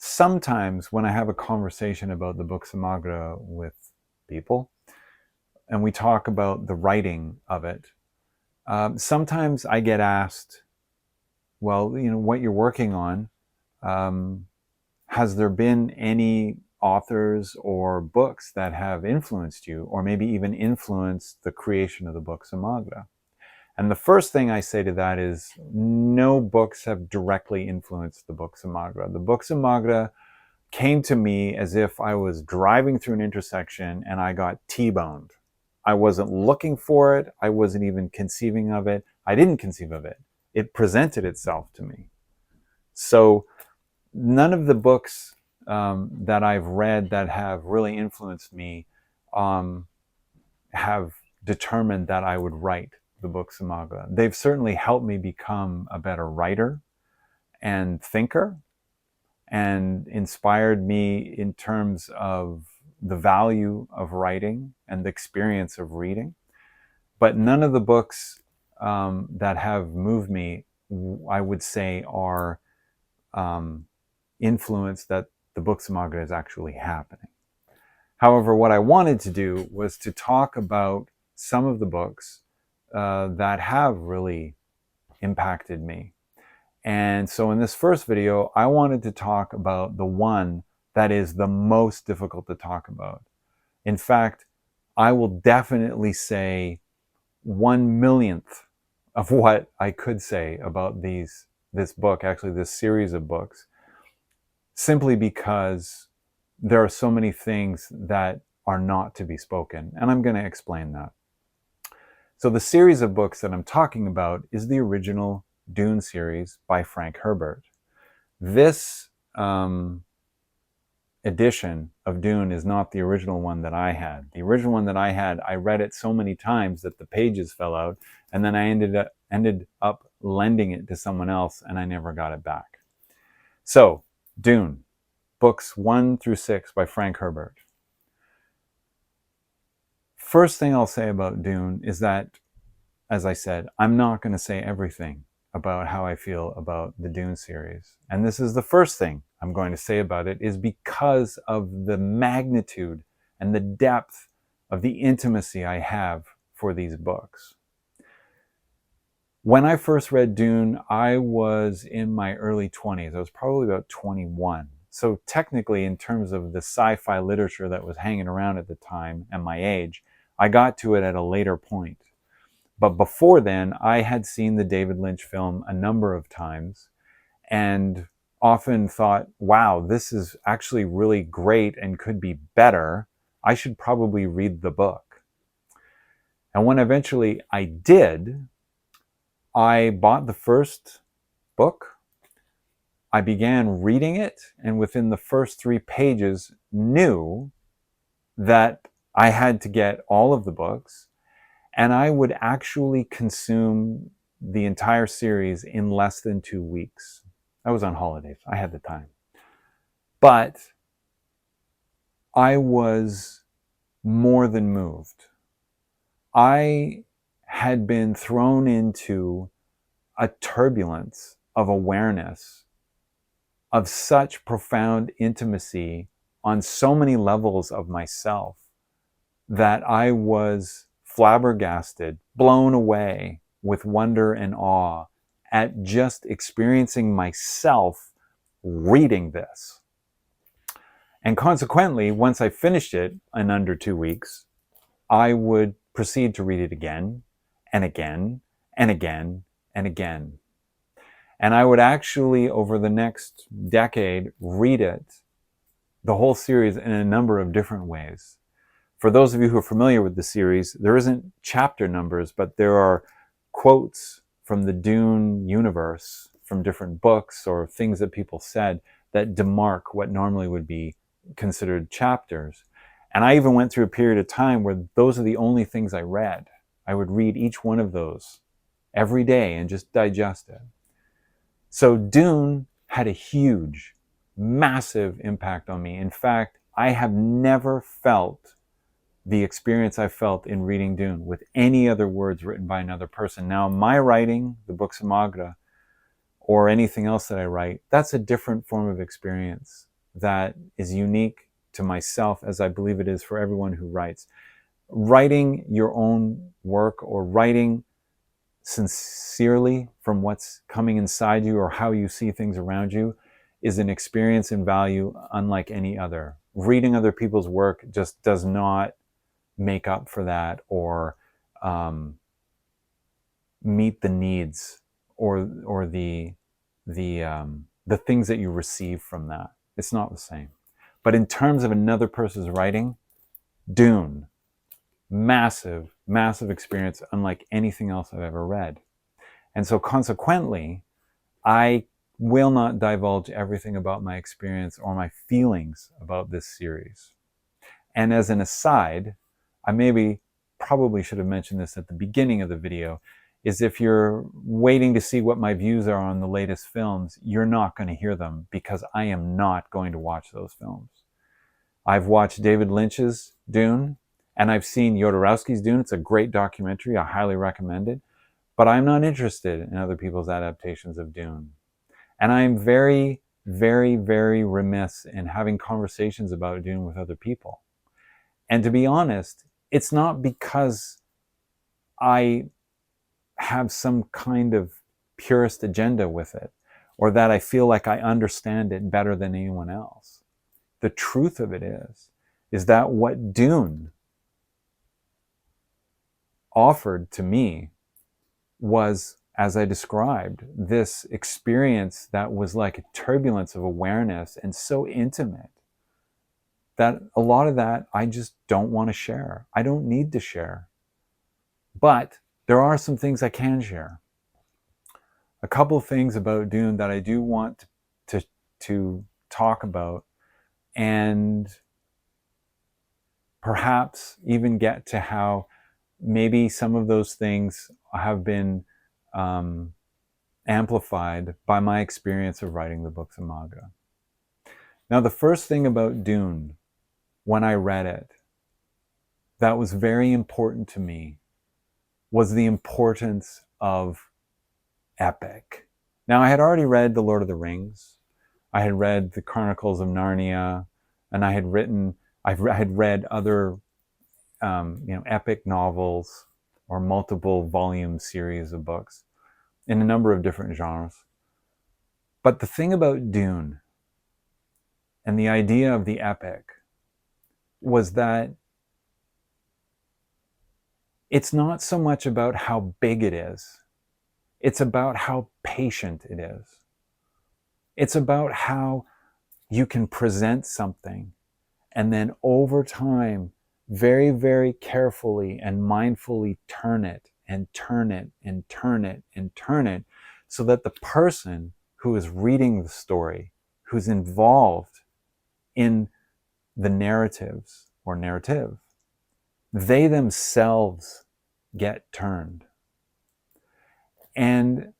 sometimes when I have a conversation about the book Samagra with people, and we talk about the writing of it, sometimes I get asked, well, what you're working on, um, has there been any authors or books that have influenced you, or maybe even influenced the creation of the book Samagra? And the first thing I say to that is no books have directly influenced the book Samagra. The book Samagra came to me as if I was driving through an intersection and I got T-boned. I wasn't looking for it. I wasn't even conceiving of it. I didn't conceive of it. It presented itself to me. So none of the books that I've read that have really influenced me have determined that I would write the book Samagra. They've certainly helped me become a better writer and thinker, and inspired me in terms of the value of writing and the experience of reading. But none of the books that have moved me, I would say, are influenced that the book Samagra is actually happening. However, what I wanted to do was to talk about some of the books that have really impacted me. And so in this first video, I wanted to talk about the one that is the most difficult to talk about. In fact, I will definitely say 1/1,000,000th of what I could say about this book, actually this series of books, simply because there are so many things that are not to be spoken. And I'm going to explain that. So the series of books that I'm talking about is the original Dune series by Frank Herbert. This edition of Dune is not the original one that I had. The original one that I had, I read it so many times that the pages fell out, and then I ended up lending it to someone else, and I never got it back. So, Dune, books 1 through 6 by Frank Herbert. First thing I'll say about Dune is that, as I said, I'm not going to say everything about how I feel about the Dune series. And this is the first thing I'm going to say about it, is because of the magnitude and the depth of the intimacy I have for these books. When I first read Dune, I was in my early 20s. I was probably about 21. So technically, in terms of the sci-fi literature that was hanging around at the time and my age, I got to it at a later point. But before then, I had seen the David Lynch film a number of times and often thought, wow, this is actually really great and could be better. I should probably read the book. And when eventually I did, I bought the first book. I began reading it, and within the first 3 pages knew that I had to get all of the books, and I would actually consume the entire series in less than 2 weeks. I was on holidays. I had the time. But I was more than moved. I had been thrown into a turbulence of awareness of such profound intimacy on so many levels of myself that I was flabbergasted, blown away with wonder and awe at just experiencing myself reading this. And consequently, once I finished it in under 2 weeks, I would proceed to read it again and again and again and again. And I would actually, over the next decade, read it, the whole series, in a number of different ways. For those of you who are familiar with the series, there isn't chapter numbers, but there are quotes from the Dune universe, from different books or things that people said that demark what normally would be considered chapters. And I even went through a period of time where those are the only things I read. I would read each one of those every day and just digest it. So Dune had a huge, massive impact on me. In fact, I have never felt the experience I felt in reading Dune with any other words written by another person. Now, my writing, the book Samagra, or anything else that I write, that's a different form of experience. that is unique to myself, as I believe it is for everyone who writes. Writing your own work, or writing sincerely from what's coming inside you or how you see things around you, is an experience and value unlike any other. Reading other people's work just does not make up for that, or meet the needs or the things that you receive from that. It's not the same. But in terms of another person's writing, Dune, massive, massive experience, unlike anything else I've ever read. And so consequently, I will not divulge everything about my experience or my feelings about this series. And as an aside, I probably should have mentioned this at the beginning of the video, is if you're waiting to see what my views are on the latest films, you're not going to hear them, because I am not going to watch those films. I've watched David Lynch's Dune, and I've seen Jodorowsky's Dune. It's a great documentary. I highly recommend it. But I'm not interested in other people's adaptations of Dune. And I'm very, very, very remiss in having conversations about Dune with other people. And to be honest, it's not because I have some kind of purist agenda with it, or that I feel like I understand it better than anyone else. The truth of it is that what Dune offered to me was, as I described, this experience that was like a turbulence of awareness and so intimate that a lot of that I just don't want to share. I don't need to share. But there are some things I can share. A couple of things about Dune that I do want to talk about, and perhaps even get to how maybe some of those things have been amplified by my experience of writing the books of Maga. Now, the first thing about Dune, when I read it, that was very important to me, was the importance of epic. Now, I had already read The Lord of the Rings. I had read The Chronicles of Narnia, and I had read other epic novels or multiple volume series of books in a number of different genres. But the thing about Dune and the idea of the epic was that it's not so much about how big it is. It's about how patient it is. It's about how you can present something and then over time, very, very carefully and mindfully turn it and turn it and turn it and turn it, so that the person who is reading the story, who's involved in the narratives or narrative, they themselves get turned. And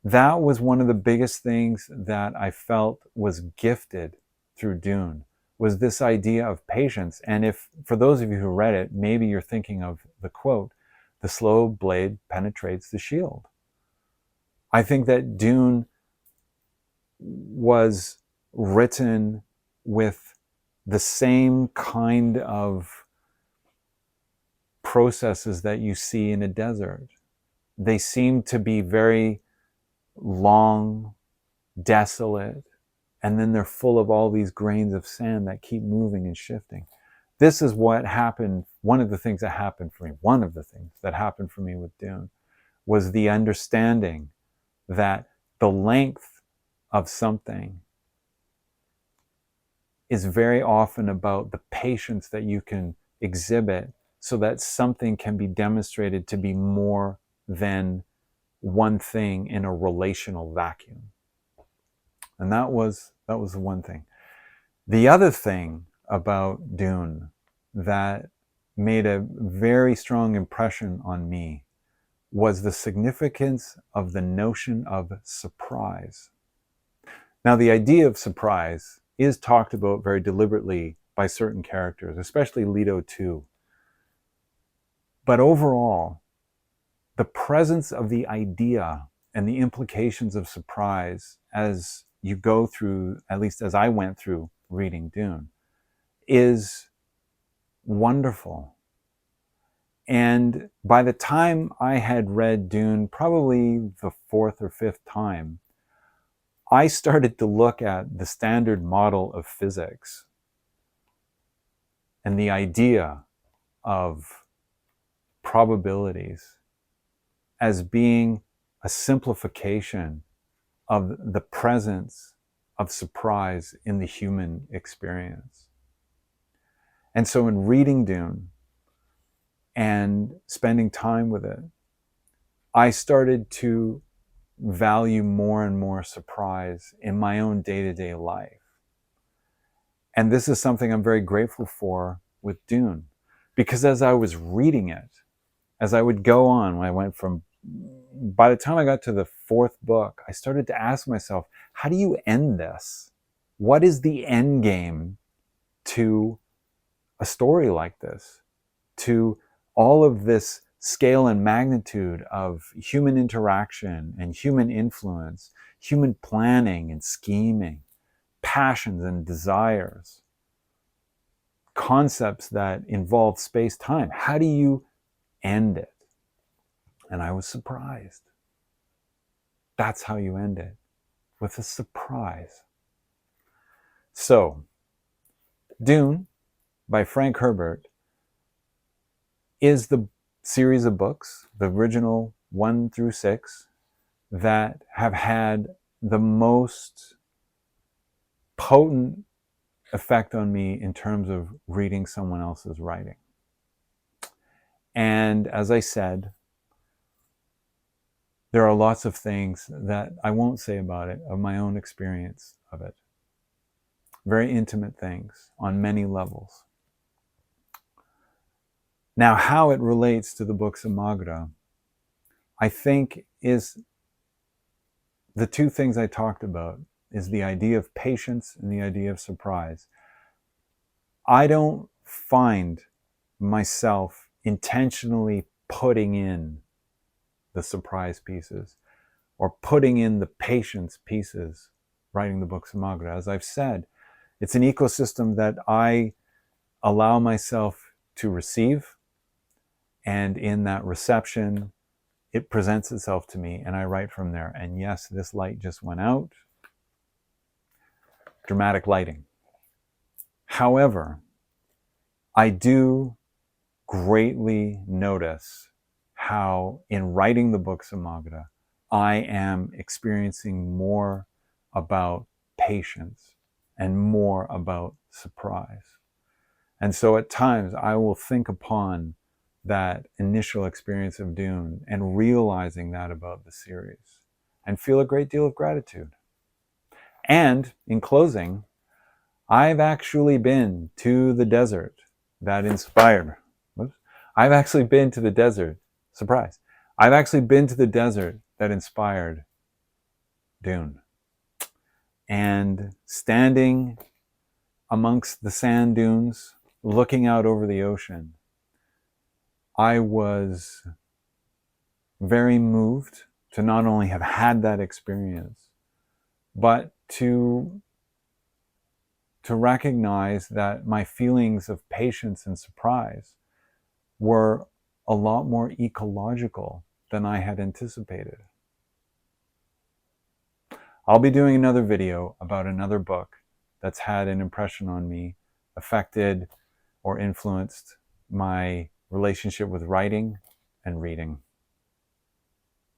that was one of the biggest things that I felt was gifted through Dune, was this idea of patience. And if, for those of you who read it, maybe you're thinking of the quote, "The slow blade penetrates the shield." I think that Dune was written with the same kind of processes that you see in a desert. They seem to be very long, desolate, and then they're full of all these grains of sand that keep moving and shifting. This is what happened. One of the things that happened for me with Dune was the understanding that the length of something is very often about the patience that you can exhibit so that something can be demonstrated to be more than one thing in a relational vacuum. And that was the one thing. The other thing about Dune that made a very strong impression on me was the significance of the notion of surprise. Now, the idea of surprise is talked about very deliberately by certain characters, especially Leto II. But overall, the presence of the idea and the implications of surprise as you go through, at least as I went through, reading Dune is wonderful. And by the time I had read Dune, probably the fourth or fifth time, I started to look at the standard model of physics and the idea of probabilities as being a simplification of the presence of surprise in the human experience. And so in reading Dune and spending time with it, I started to value more and more surprise in my own day-to-day life. And this is something I'm very grateful for with Dune, because as I was reading it, as I would go on, when I went from, by the time I got to the fourth book, I started to ask myself, how do you end this? What is the end game to a story like this? To all of this scale and magnitude of human interaction and human influence, human planning and scheming, passions and desires, concepts that involve space-time. How do you end it? And I was surprised. That's how you end it, with a surprise. So, Dune by Frank Herbert is the series of books, the original 1 through 6, that have had the most potent effect on me in terms of reading someone else's writing. And as I said, there are lots of things that I won't say about it, of my own experience of it. Very intimate things on many levels. Now, how it relates to the books of Magra, I think, is the two things I talked about, is the idea of patience and the idea of surprise. I don't find myself intentionally putting in the surprise pieces or putting in the patience pieces writing the books of Magra. As I've said, it's an ecosystem that I allow myself to receive, and in that reception, it presents itself to me and I write from there. And yes, this light just went out. Dramatic lighting. However, I do greatly notice how in writing the books of Magra, I am experiencing more about patience and more about surprise. And so at times I will think upon that initial experience of Dune and realizing that about the series and feel a great deal of gratitude. And in closing, I've actually been to the desert that inspired. I've actually been to the desert. Surprise. I've actually been to the desert that inspired Dune. And standing amongst the sand dunes, looking out over the ocean, I was very moved to not only have had that experience, but to recognize that my feelings of patience and surprise were a lot more ecological than I had anticipated. I'll be doing another video about another book that's had an impression on me, affected or influenced my relationship with writing and reading.